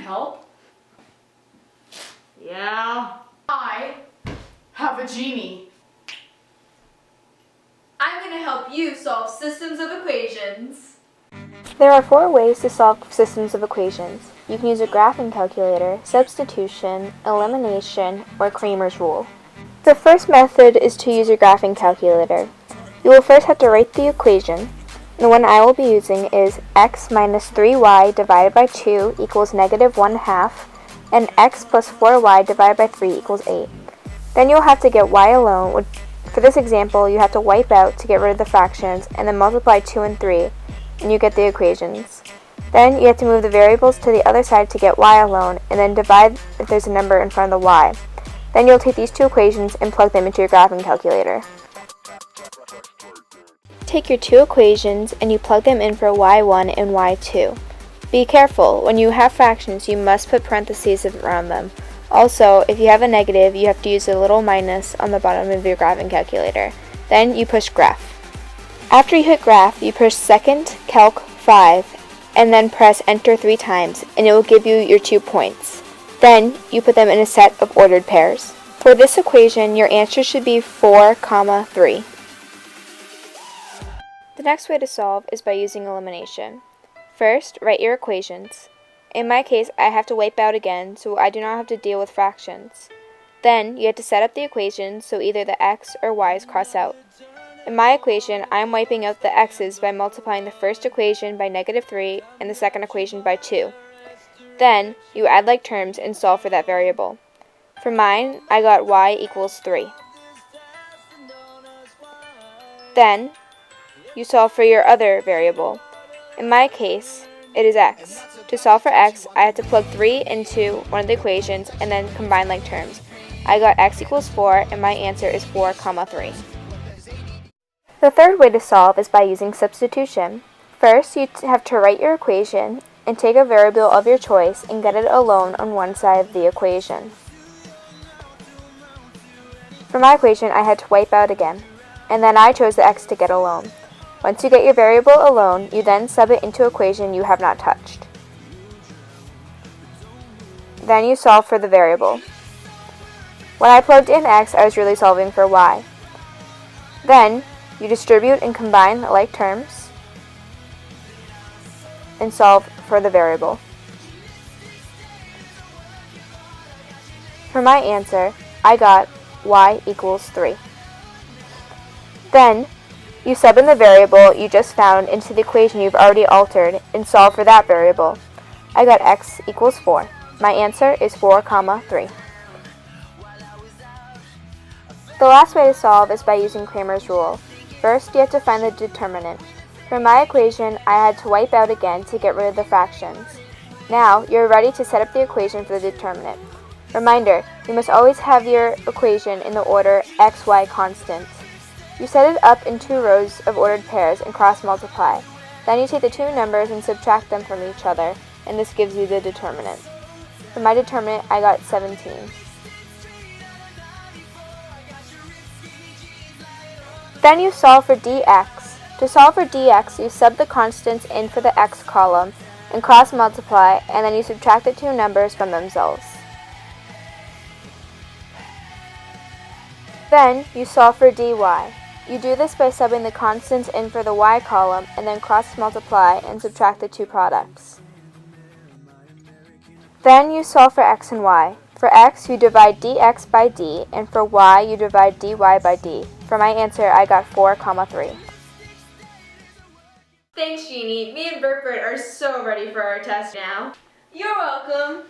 help? Yeah. I have a genie. I'm going to help you solve systems of equations. There are 4 ways to solve systems of equations. You can use a graphing calculator, substitution, elimination, or Cramer's rule. The first method is to use a graphing calculator. You will first have to write the equation. The one I will be using is x minus 3y divided by 2 equals negative 1/2, and x plus 4y divided by 3 equals 8. Then you'll have to get y alone. For this example, you have to wipe out to get rid of the fractions, and then multiply 2 and 3, and you get the equations. Then you have to move the variables to the other side to get y alone, and then divide if there's a number in front of the y. Then you'll take these 2 equations and plug them into your graphing calculator. Take your 2 equations and you plug them in for y1 and y2. Be careful, when you have fractions you must put parentheses around them. Also, if you have a negative, you have to use a little minus on the bottom of your graphing calculator. Then you push graph. After you hit graph, you push second calc 5 and then press enter 3 times and it will give you your 2 points. Then you put them in a set of ordered pairs. For this equation, your answer should be 4, 3. The next way to solve is by using elimination. First, write your equations. In my case, I have to wipe out again, so I do not have to deal with fractions. Then, you have to set up the equations so either the x or y's cross out. In my equation, I am wiping out the x's by multiplying the first equation by negative 3 and the second equation by 2. Then, you add like terms and solve for that variable. For mine, I got y equals 3. Then, you solve for your other variable. In my case, it is x. To solve for x, I had to plug 3 into one of the equations and then combine like terms. I got x equals 4 and my answer is 4, 3. The third way to solve is by using substitution. First, you have to write your equation and take a variable of your choice and get it alone on one side of the equation. For my equation, I had to wipe out again, and then I chose the x to get alone. Once you get your variable alone, you then sub it into an equation you have not touched. Then you solve for the variable. When I plugged in x, I was really solving for y. Then, you distribute and combine like terms and solve for the variable. For my answer, I got y equals 3. Then, you sub in the variable you just found into the equation you've already altered and solve for that variable. I got x equals 4. My answer is 4, 3. The last way to solve is by using Cramer's rule. First, you have to find the determinant. For my equation, I had to wipe out again to get rid of the fractions. Now, you're ready to set up the equation for the determinant. Reminder, you must always have your equation in the order x, y constant. You set it up in 2 rows of ordered pairs and cross-multiply. Then you take the 2 numbers and subtract them from each other, and this gives you the determinant. For my determinant, I got 17. Then you solve for dx. To solve for dx, you sub the constants in for the x column and cross-multiply, and then you subtract the 2 numbers from themselves. Then you solve for dy. You do this by subbing the constants in for the y column and then cross-multiply and subtract the 2 products. Then you solve for x and y. For x, you divide dx by d, and for y, you divide dy by d. For my answer, I got 4, 3. Thanks, Jeannie. Me and Burford are so ready for our test now. You're welcome.